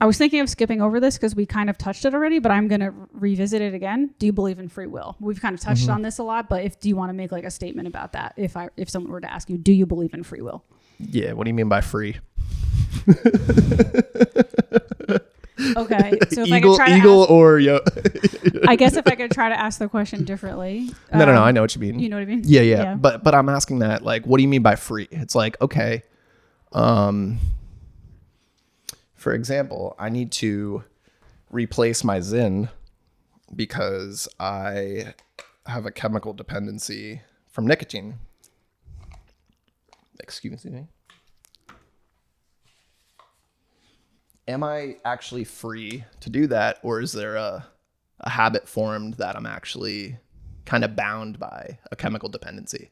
I was thinking of skipping over this because we kind of touched it already, but I'm going to revisit it again. Do you believe in free will? We've kind of touched on this a lot, but do you want to make like a statement about that? If someone were to ask you, do you believe in free will? Yeah. What do you mean by free? Okay. So if Eagle, I could try I guess if I could try to ask the question differently. No. I know what you mean. You know what I mean? Yeah. But I'm asking that, like, what do you mean by free? It's like, okay. For example, I need to replace my Zyn because I have a chemical dependency from nicotine. Excuse me. Am I actually free to do that, or is there a habit formed that I'm actually kind of bound by a chemical dependency?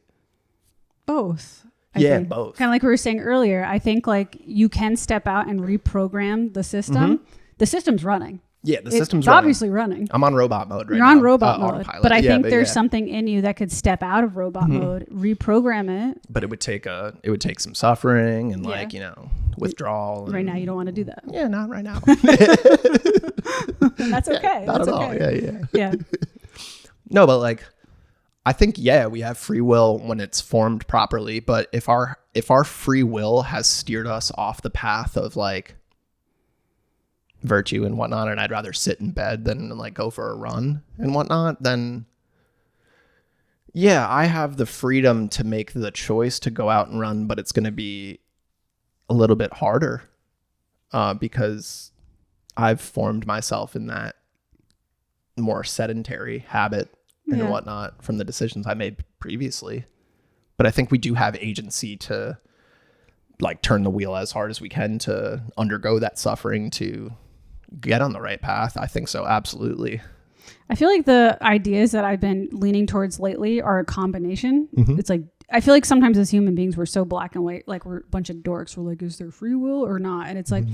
Both. I think. Both. Kind of like we were saying earlier, I think like you can step out and reprogram the system. Mm-hmm. The system's running. Yeah, the system's obviously running. I'm on robot mode right now. You're on robot mode. Autopilot. But I think there's something in you that could step out of robot mode, reprogram it. But it would take some suffering and like, withdrawal. Right now you don't want to do that. Yeah, not right now. And that's okay. Not that's at all. Okay. Yeah. No, but like I think we have free will when it's formed properly, but if our free will has steered us off the path of like virtue and whatnot, and I'd rather sit in bed than like go for a run and whatnot, then I have the freedom to make the choice to go out and run, but it's going to be a little bit harder because I've formed myself in that more sedentary habit and whatnot from the decisions I made previously. But I think we do have agency to like turn the wheel as hard as we can to undergo that suffering to get on the right path. I think so. Absolutely. I feel like the ideas that I've been leaning towards lately are a combination. Mm-hmm. It's like, I feel like sometimes as human beings, we're so black and white, like we're a bunch of dorks. We're like, is there free will or not? And it's like,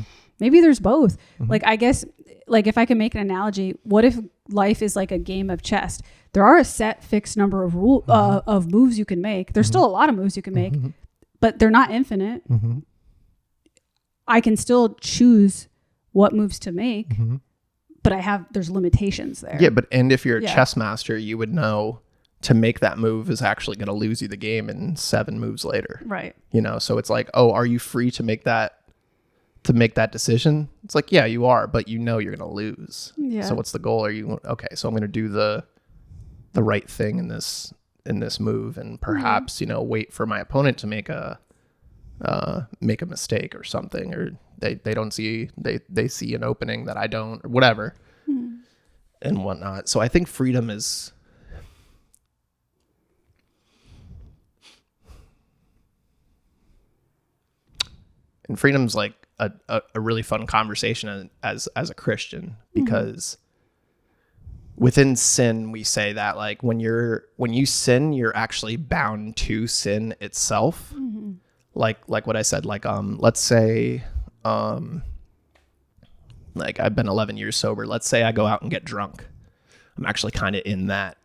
maybe there's both. Mm-hmm. Like, I guess, like if I can make an analogy, what if life is like a game of chess? There are a set fixed number of of moves you can make. There's still a lot of moves you can make, but they're not infinite. Mm-hmm. I can still choose what moves to make, but there's limitations there. Yeah, and if you're a chess master, you would know to make that move is actually going to lose you the game in 7 moves later. Right. So it's like, oh, are you free to make that decision? It's like, yeah, you are, but you're going to lose. Yeah. So what's the goal? Are you okay? So I'm going to do the right thing in this move, and perhaps wait for my opponent to make a mistake or something, or they don't see they see an opening that I don't, or whatever, and whatnot. So I think freedom is like a really fun conversation as a Christian, because within sin, we say that like when you sin, you're actually bound to sin itself. Mm-hmm. Like what I said, like, let's say, like I've been 11 years sober. Let's say I go out and get drunk. I'm actually kind of in that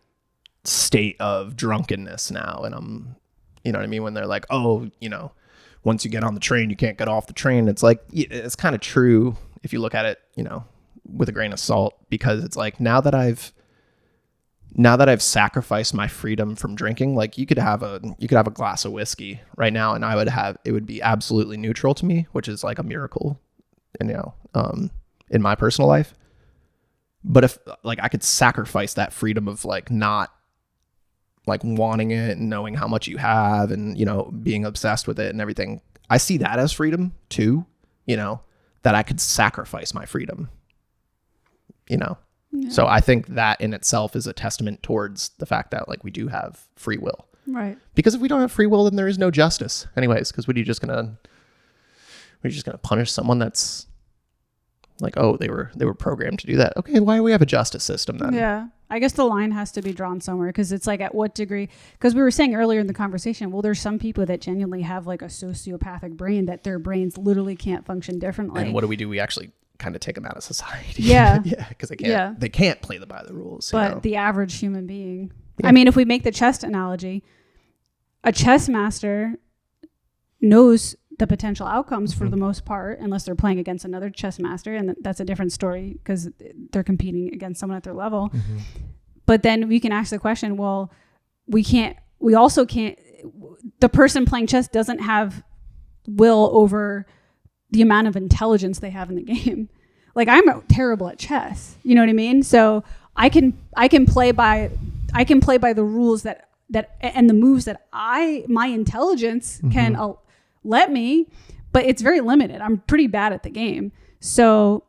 state of drunkenness now. And I'm, you know what I mean? When they're like, oh, once you get on the train, you can't get off the train. It's like, it's kind of true if you look at it, with a grain of salt, because it's like, now that I've sacrificed my freedom from drinking, like you could have a glass of whiskey right now and it would be absolutely neutral to me, which is like a miracle, in my personal life. But if like I could sacrifice that freedom of like not like wanting it and knowing how much you have and, being obsessed with it and everything, I see that as freedom too, that I could sacrifice my freedom, Yeah. So I think that in itself is a testament towards the fact that like we do have free will. Right. Because if we don't have free will, then there is no justice anyways, because we're just gonna punish someone that's like, oh, they were programmed to do that. Okay, why do we have a justice system then? Yeah. I guess the line has to be drawn somewhere, because it's like, at what degree, because we were saying earlier in the conversation, well, there's some people that genuinely have like a sociopathic brain that their brains literally can't function differently. And what do? We actually kind of take them out of society. Yeah. Yeah, because they can't play by the rules. But the average human being, I mean, if we make the chess analogy, a chess master knows the potential outcomes for the most part, unless they're playing against another chess master, and that's a different story because they're competing against someone at their level. But then we can ask the question, well, we also can't, the person playing chess doesn't have will over the amount of intelligence they have in the game. Like, I'm terrible at chess, you know what I mean? So I can play by the rules that and the moves that my intelligence can let me, but it's very limited. I'm pretty bad at the game. So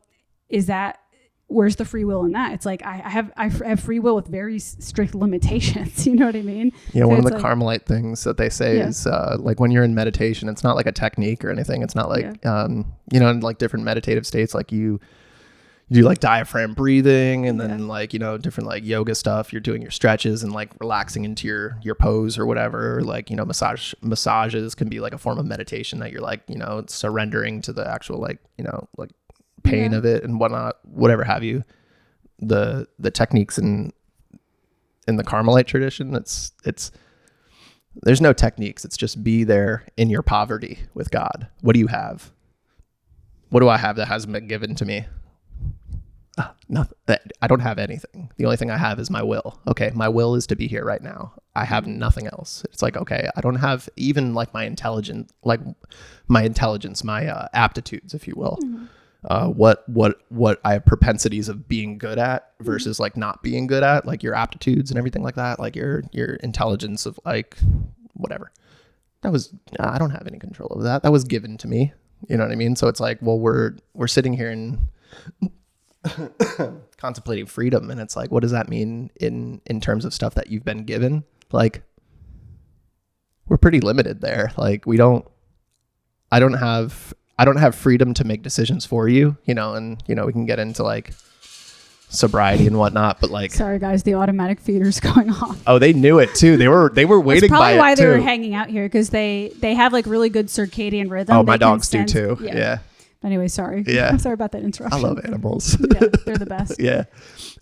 where's the free will in that? It's like I have free will with very strict limitations. You know what I mean? Yeah, so one of the Carmelite things that they say is like when you're in meditation, it's not like a technique or anything. It's not like you know, in like different meditative states, like you do like diaphragm breathing, and then like, you know, different like yoga stuff. You're doing your stretches and like relaxing into your pose or whatever. Like, you know, massages can be like a form of meditation that you're like, you know, surrendering to the actual like, you know, like pain of it and whatnot, whatever have you. The techniques in the Carmelite tradition, it's there's no techniques. It's just be there in your poverty with God. What do you have? What do I have that hasn't been given to me? Nothing. I don't have anything. The only thing I have is my will. Okay, my will is to be here right now. I have nothing else. It's like, okay, I don't have even like my intelligence, my aptitudes, if you will. What I have propensities of being good at versus like not being good at, like your aptitudes and everything like that, like your intelligence of like whatever. I don't have any control over that. That was given to me. You know what I mean? So it's like, well, we're sitting here and contemplating freedom, and it's like, what does that mean in terms of stuff that you've been given? Like, we're pretty limited there. Like, I don't have freedom to make decisions for you, you know, and you know, we can get into like sobriety and whatnot, but like, sorry guys, the automatic feeder's going off. Oh, they knew it too. They were waiting. That's probably by why it they too. were hanging out here, because they have like really good circadian rhythm. Oh, my dogs do too. Yeah. Anyway, sorry. Yeah. I'm sorry about that interruption. I love animals. Yeah, they're the best. Yeah.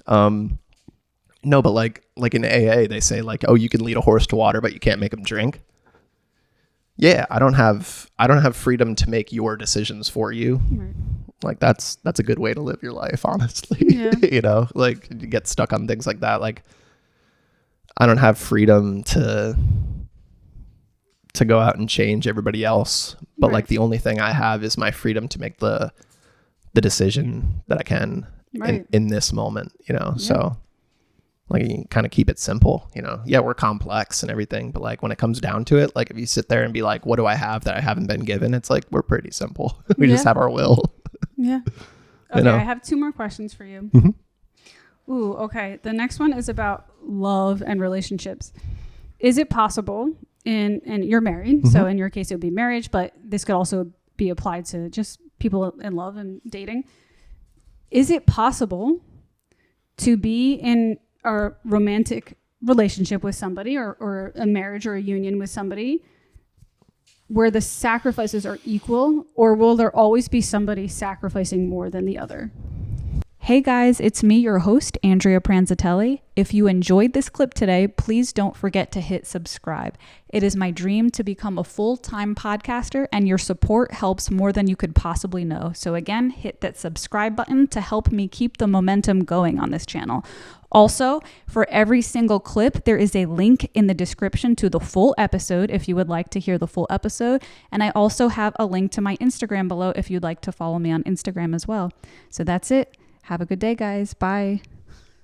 No, but like in AA, they say like, oh, you can lead a horse to water, but you can't make him drink. Yeah, I don't have freedom to make your decisions for you. Right. Like that's a good way to live your life, honestly. Yeah. You know, like you get stuck on things like that. Like, I don't have freedom to go out and change everybody else, but like the only thing I have is my freedom to make the decision that I can in this moment, you know. So like, you kind of keep it simple, you know. Yeah, we're complex and everything, but like when it comes down to it, like if you sit there and be like, what do I have that I haven't been given? It's like, we're pretty simple. We just have our will. Yeah. Okay, you know? I have 2 more questions for you. Mm-hmm. Ooh, okay. The next one is about love and relationships. Is it possible and you're married, mm-hmm. so in your case it would be marriage, but this could also be applied to just people in love and dating. Is it possible to be in a romantic relationship with somebody or a marriage or a union with somebody where the sacrifices are equal, or will there always be somebody sacrificing more than the other? Hey guys, it's me, your host, Andrea Pranzatelli. If you enjoyed this clip today, please don't forget to hit subscribe. It is my dream to become a full-time podcaster, and your support helps more than you could possibly know. So again, hit that subscribe button to help me keep the momentum going on this channel. Also, for every single clip, there is a link in the description to the full episode if you would like to hear the full episode. And I also have a link to my Instagram below if you'd like to follow me on Instagram as well. So that's it. Have a good day, guys. Bye.